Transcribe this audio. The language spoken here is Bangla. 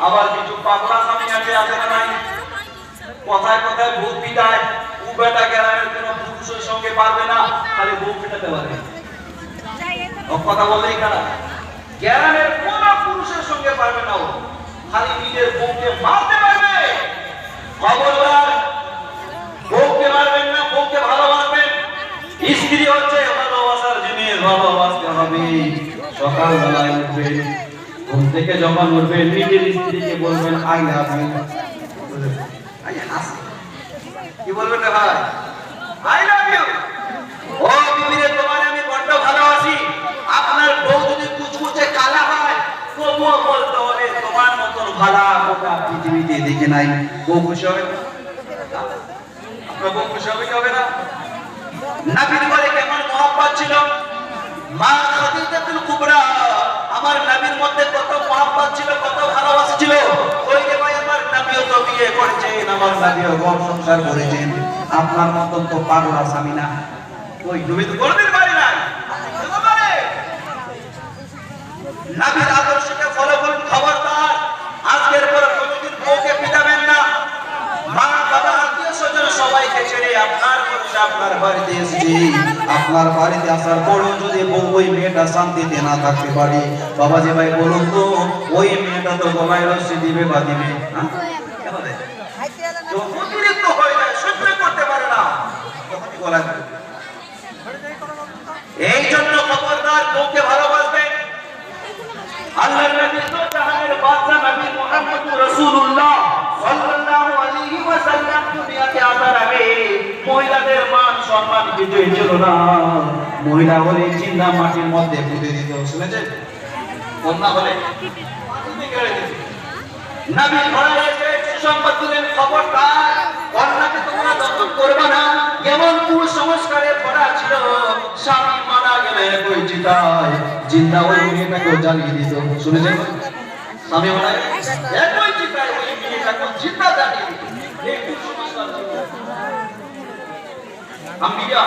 আবার কিছু পাগলা স্বামী আছে না নাই, কথায় কথায় ভূত পিটায়, ও বেটা গ্রামের কোনো পুরুষের সঙ্গে পারবে না, খালি বউ পিটাতে পারবে। ও কথা বললেই খারাপ, গ্রামের কোনো পুরুষের সঙ্গে পারবে না, ও খালি নিজের বউকে মারতে পারবে। খবরদার, বউকে মারবেন না, বউকে ভালোবাসবেন। স্ত্রী হচ্ছে ভালোবাসার জিনিস, ভালোবাসতে হবে। সকালবেলায় উঠবেন, ঘুম থেকে যখন উঠবেন নিজের স্ত্রীকে বলবেন আই লাভ ইউ। কি বলবেন রে ভাই? I love you. ও বিবি রে, তোমারে আমি বড্ড ভালোবাসি। আপনার বউ যদি কুচকুচে কালা হয় তবুও বলতে হবে তোমার মতন ভালা গোটা পৃথিবীতে দেখে নাই। বউ খুশি হবে? আপনার বউ খুশি হবে কি হবে না? নবীর ঘরে কেমন মহব্বত ছিল, মা খাদিজাতুল কুবরা আমার নবীর মধ্যে কত মহব্বত ছিল, কত ভালোবাসা ছিল। ওই যে ভাই আমার নবীও তো বিয়ে করেছেন, আমার নবীও ঘর সংসার করেছেন। আপনার মতন তো পাগলা স্বামী না, ওই নবী তো কোনদিন পারি নাই। নবীর আদর্শকে ফলো করুন। খবরদার, আজকের পর কোনদিন বউকে পিটাবেন না। মা বাবা আত্মীয় স্বজন সবাইকে ছেড়ে আপনার বংশে আপনার বাড়িতে এসেছি। আপনার বাড়িতে আসার পরেও যদি বউ ওই মেয়েটা শান্তিতে না থাকতে পারে, বাবা যে ভাই বলুন তো, ওই মেয়েটা তো গলায় রশ্মি দিবে বা দিবে না? অতিরিক্ত হয়ে যায়, সহ্য করতে পারে না, তখনই গলায়। এই জন্য খবরদার, বউকে ভালোবাসবেন। আল্লাহর নবী তো জাহানের বাদশা নবী মুহাম্মদুর রাসূলুল্লাহ সাল্লাল্লাহু আলাইহি ওয়াসাল্লাম দুনিয়াতে আসার আগে মহিলাদের মান সম্মান কিছুই ছিল না। মহিলা হলে চিন্তা মাটির মধ্যে পুঁতে দিত, শুনেছেন? কন্যা হলে মাটিতে গেড়ে দিত। নবী ঘরে এসে সুসংবাদ দিলেন, খবরদার, কন্যাকে তোমরা দত্তক করবে না। এমন কুসংস্কারে ভরা ছিল, স্বামী মারা গেলে ওই চিতায় জিন্দা ওই মেয়েটাকে জ্বালিয়ে দিত, শুনেছেন? স্বামী মারা গেলে একই চিতায় ওই মেয়েটাকে জিন্দা জ্বালিয়ে দিত। এই কুসংস্কার ছিল। আম্বিয়া